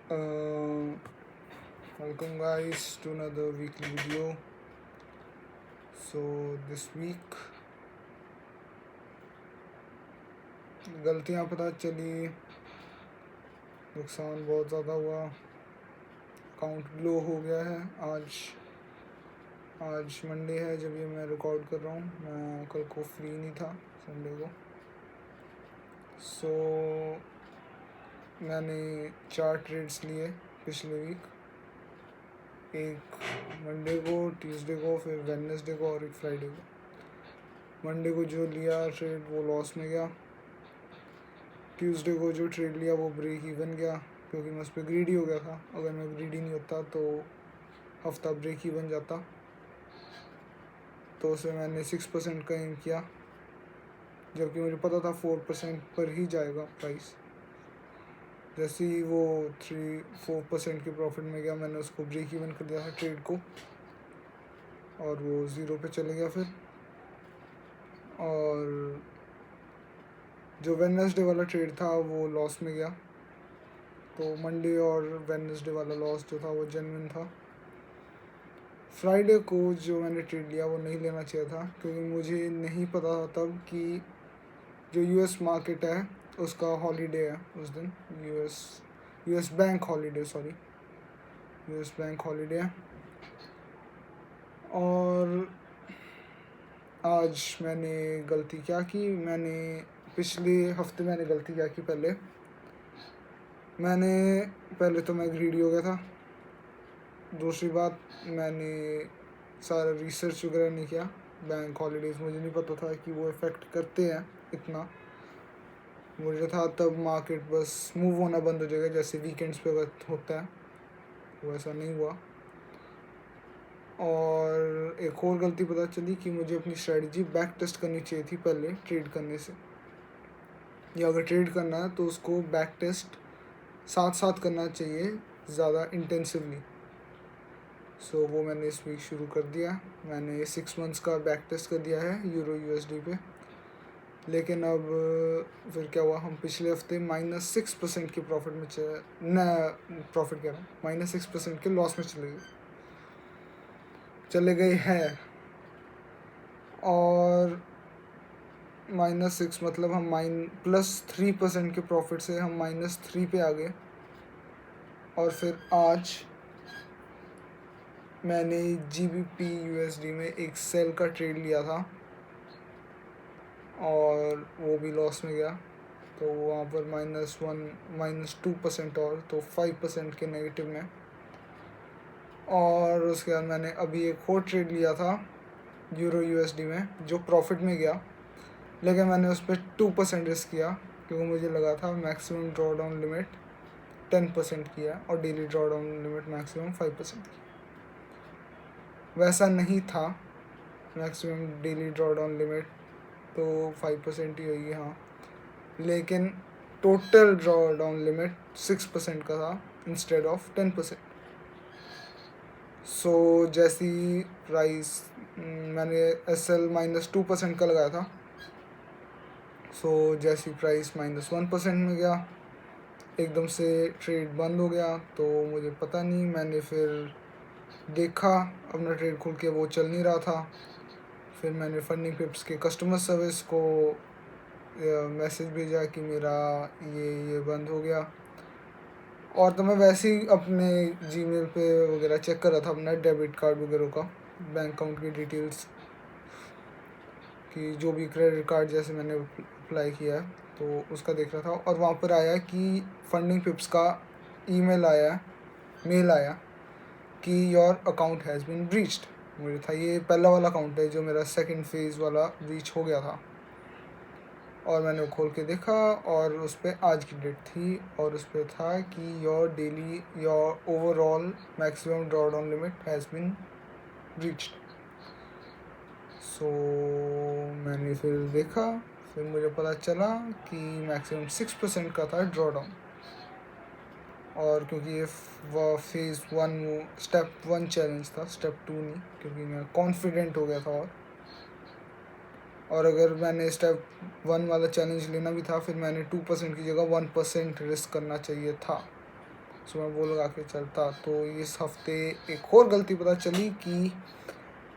Welcome guys to another weekly video. So this week गलतियाँ पता चली, नुकसान बहुत ज़्यादा हुआ, अकाउंट ब्लो हो गया है। आज मंडे है जब ये मैं रिकॉर्ड कर रहा हूँ। मैं कल को फ्री नहीं था, संडे को। मैंने 4 ट्रेड्स लिए पिछले वीक, एक मंडे को, ट्यूसडे को, फिर वेडनेसडे को और एक फ्राइडे को। मंडे को जो लिया ट्रेड वो लॉस में गया। ट्यूसडे को जो ट्रेड लिया वो ब्रेक इवन गया, क्योंकि मैं उस पर ग्रीडी हो गया था। अगर मैं ग्रीडी नहीं होता तो हफ्ता ब्रेक ही बन जाता। तो उसे मैंने 6% का एम किया, जबकि मुझे पता था 4% पर ही जाएगा प्राइस। जैसे ही वो 4% के प्रॉफिट में गया, मैंने उसको ब्रेक इवन कर दिया था ट्रेड को, और वो 0 पे चले गया फिर। और जो वेडनेसडे वाला ट्रेड था वो लॉस में गया। तो मंडे और वेडनेसडे वाला लॉस जो था वो जेन्युइन था। फ्राइडे को जो मैंने ट्रेड लिया वो नहीं लेना चाहिए था, क्योंकि मुझे नहीं पता था तब कि जो यूएस मार्केट है उसका हॉलीडे है उस दिन। यूएस बैंक हॉलीडे है। और आज मैंने गलती क्या की, पिछले हफ्ते मैंने गलती क्या की। पहले तो मैं ग्रीडी हो गया था। दूसरी बात, मैंने सारा रिसर्च वगैरह नहीं किया। बैंक हॉलीडेज़ मुझे नहीं पता था कि वो इफ़ेक्ट करते हैं इतना। मुझे था तब मार्केट बस मूव होना बंद हो जाएगा, जैसे वीकेंड्स पे होता है, वो ऐसा नहीं हुआ। और एक और गलती पता चली कि मुझे अपनी स्ट्रेटजी बैक टेस्ट करनी चाहिए थी पहले ट्रेड करने से। या अगर ट्रेड करना है तो उसको बैक टेस्ट साथ साथ करना चाहिए, ज़्यादा इंटेंसिवली। सो वो मैंने इस वीक शुरू कर दिया। मैंने 6 मंथ्स का बैक टेस्ट कर दिया है यूरो यूएसडी पे। लेकिन अब फिर क्या हुआ, हम पिछले हफ्ते -6% के प्रॉफिट में प्रॉफिट कह रहा हूँ, -6% के लॉस में चले गए हैं। और -6 मतलब हम +3% के प्रॉफिट से हम -3 पे आ गए। और फिर आज मैंने GBP USD में एक सेल का ट्रेड लिया था, और वो भी लॉस में गया। तो वहाँ पर -2% और, तो 5% के नेगेटिव में। और उसके बाद मैंने अभी एक और ट्रेड लिया था यूरो USD में, जो प्रॉफिट में गया। लेकिन मैंने उस पर 2% रिस्क किया, क्योंकि मुझे लगा था मैक्सिमम ड्रॉ डाउन लिमिट 10% की है और daily draw down limit maximum 5% की। वैसा नहीं था। Maximum daily draw down limit तो 5% ही होगी, हाँ। लेकिन टोटल ड्रॉ डाउन लिमिट 6% का था इंस्टेड ऑफ 10%। सो जैसी प्राइस मैंने SL -2% का लगाया था, सो जैसी प्राइस -1% में गया, एकदम से ट्रेड बंद हो गया। तो मुझे पता नहीं, मैंने फिर देखा अपना ट्रेड खोल के, वो चल नहीं रहा था। फिर मैंने फंडिंग पिप्स के कस्टमर सर्विस को मैसेज भेजा कि मेरा ये बंद हो गया। और तो मैं वैसे ही अपने जीमेल पे वगैरह चेक कर रहा था, अपना डेबिट कार्ड वगैरह का, बैंक अकाउंट की डिटेल्स कि जो भी क्रेडिट कार्ड जैसे मैंने अप्लाई किया है तो उसका देख रहा था। और वहाँ पर आया कि फंडिंग पिप्स का मेल आया कि your account has been breached. मुझे था ये पहला वाला अकाउंट है जो मेरा सेकंड फेज़ वाला ब्रीच हो गया था। और मैंने वो खोल के देखा, और उस पर आज की डेट थी, और उस पर था कि your overall maximum draw down limit has been breached. So मैंने फिर देखा, फिर मुझे पता चला कि मैक्सिमम 6% का था ड्रॉ डाउन। और क्योंकि ये फेज़ 1 स्टेप 1 चैलेंज था, स्टेप 2 नहीं, क्योंकि मैं कॉन्फिडेंट हो गया था। और अगर मैंने स्टेप 1 वाला चैलेंज लेना भी था, फिर मैंने 2% की जगह 1% रिस्क करना चाहिए था। सो मैं वो लगा के चलता। तो इस हफ्ते एक और गलती पता चली कि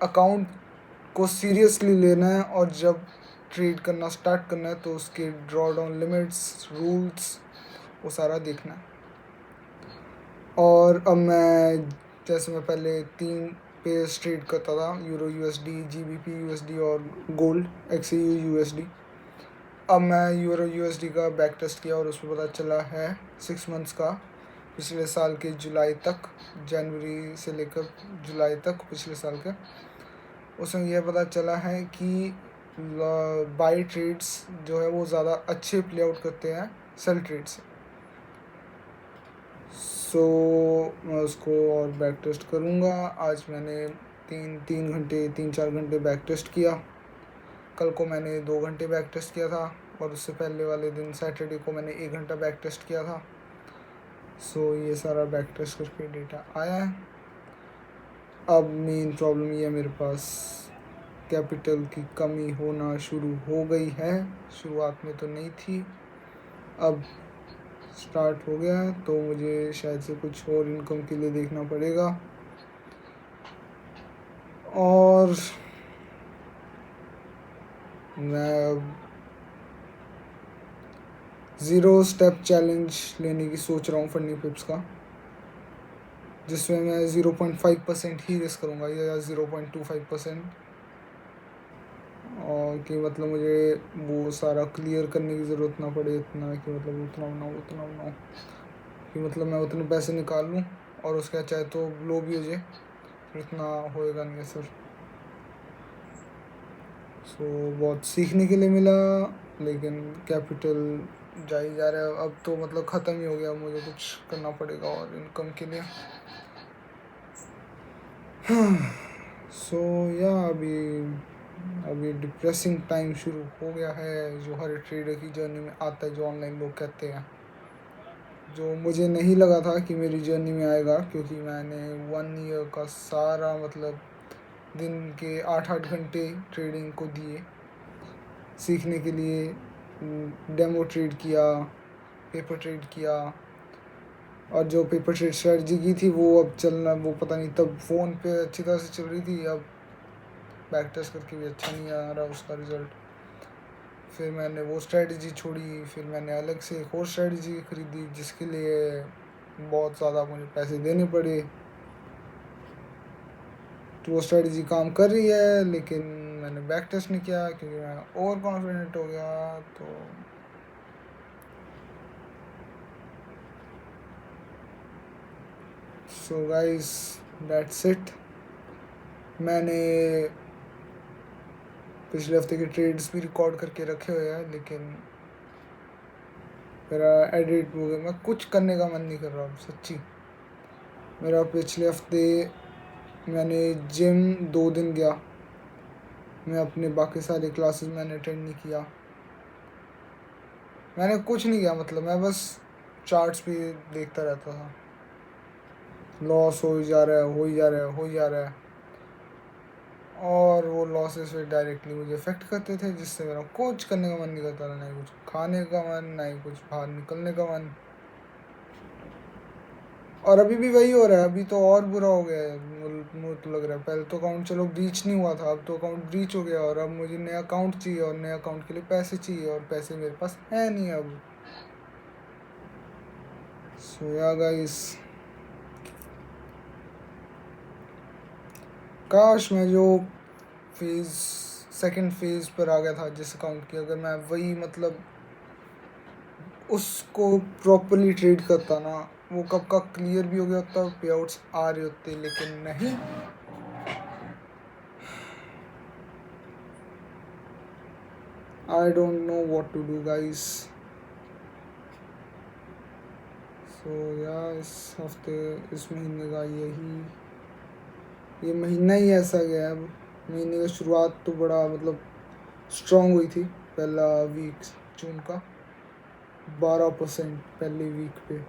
अकाउंट को सीरियसली लेना है और जब ट्रेड करना स्टार्ट करना है तो उसके ड्रॉ डाउन लिमिट्स, रूल्स, वो सारा देखना है। और अब मैं जैसे मैं पहले 3 पेयर्स ट्रेड करता था, यूरो यूएसडी, जीबीपी यूएसडी और गोल्ड एक्सयू यूएसडी। अब मैं यूरो यूएसडी का बैक टेस्ट किया और उसमें पता चला है 6 मंथ्स का, पिछले साल के जुलाई तक, जनवरी से लेकर जुलाई तक पिछले साल के, उसमें यह पता चला है कि बाई ट्रेड्स जो है वो ज़्यादा अच्छे प्ले आउट करते हैं सेल ट्रेड से। सो मैं उसको और बैक टेस्ट करूँगा। आज मैंने 3-4 घंटे बैक टेस्ट किया। कल को मैंने 2 घंटे बैक टेस्ट किया था और उससे पहले वाले दिन सैटरडे को मैंने 1 घंटा बैक टेस्ट किया था। सो ये सारा बैक टेस्ट करके डेटा आया है। अब मेन प्रॉब्लम ये है, मेरे पास कैपिटल की कमी होना शुरू हो गई है। शुरुआत में तो नहीं थी, अब स्टार्ट हो गया है, तो मुझे शायद से कुछ और इनकम के लिए देखना पड़ेगा। और मैं अब 0 स्टेप चैलेंज लेने की सोच रहा हूँ फंडिंग पिप्स का, जिसमें मैं 0.5% ही रिस्क करूँगा या 0.25%। और कि मतलब मुझे वो सारा क्लियर करने की ज़रूरत ना पड़े, इतना कि मतलब उतना बनाऊँ कि मतलब मैं उतने पैसे निकाल लूँ और उसके चाहे तो लो भी हो जाए, फिर इतना होएगा नहीं सर। सो बहुत सीखने के लिए मिला, लेकिन कैपिटल जा ही जा रहा है। अब तो मतलब ख़त्म ही हो गया, मुझे कुछ करना पड़ेगा और इनकम के लिए। सो या अभी डिप्रेसिंग टाइम शुरू हो गया है, जो हर ट्रेडर की जर्नी में आता है, जो ऑनलाइन लोग कहते हैं, जो मुझे नहीं लगा था कि मेरी जर्नी में आएगा, क्योंकि मैंने 1 ईयर का सारा मतलब दिन के 8-8 घंटे ट्रेडिंग को दिए सीखने के लिए। डेमो ट्रेड किया, पेपर ट्रेड किया, और जो पेपर ट्रेड स्ट्रेटजी की थी वो अब चलना, वो पता नहीं तब फ़ोन पे अच्छी तरह से चल रही थी, अब बैक टेस्ट करके भी अच्छा नहीं आ रहा उसका रिज़ल्ट। फिर मैंने वो स्ट्रेटजी छोड़ी, फिर मैंने अलग से एक और स्ट्रेटजी खरीदी, जिसके लिए बहुत ज़्यादा मुझे पैसे देने पड़े। तो वो स्ट्रेटजी काम कर रही है, लेकिन मैंने बैक टेस्ट नहीं किया क्योंकि मैं ओवर कॉन्फिडेंट हो गया। तो सो गाइस, दैट्स इट। मैंने पिछले हफ्ते के ट्रेड्स भी रिकॉर्ड करके रखे हुए हैं, लेकिन मेरा एडिट हो गया, मैं कुछ करने का मन नहीं कर रहा सच्ची। मेरा पिछले हफ्ते मैंने जिम 2 दिन गया, मैं अपने बाकी सारे क्लासेस मैंने अटेंड नहीं किया, मैंने कुछ नहीं किया, मतलब मैं बस चार्ट्स पे देखता रहता था। लॉस हो ही जा रहा है, हो ही जा रहा है, हो ही जा रहा है, और वो लॉसेस फिर डायरेक्टली मुझे अफेक्ट करते थे, जिससे मेरा कुछ करने का मन नहीं करता था, ना ही कुछ खाने का मन, ना ही कुछ बाहर निकलने का मन। और अभी भी वही हो रहा है, अभी तो और बुरा हो गया है। मुझे तो लग रहा है, पहले तो अकाउंट चलो ब्रीच नहीं हुआ था, अब तो अकाउंट ब्रीच हो गया, और अब मुझे नया अकाउंट चाहिए, और नए अकाउंट के लिए पैसे चाहिए, और पैसे मेरे पास है नहीं अब। सो या गाइस, काश मैं जो सेकंड फेज पर आ गया था जिस अकाउंट की, अगर मैं वही मतलब उसको प्रॉपरली ट्रेड करता ना, वो कब का क्लियर भी हो गया होता, पे आउट्स आ रहे होते, लेकिन नहीं। I don't know what to do guys. So या इस हफ्ते, इस महीने का ये महीना ही ऐसा गया है। अब महीने की शुरुआत तो बड़ा मतलब स्ट्रॉन्ग हुई थी, पहला वीक जून का 12% पहले वीक पे।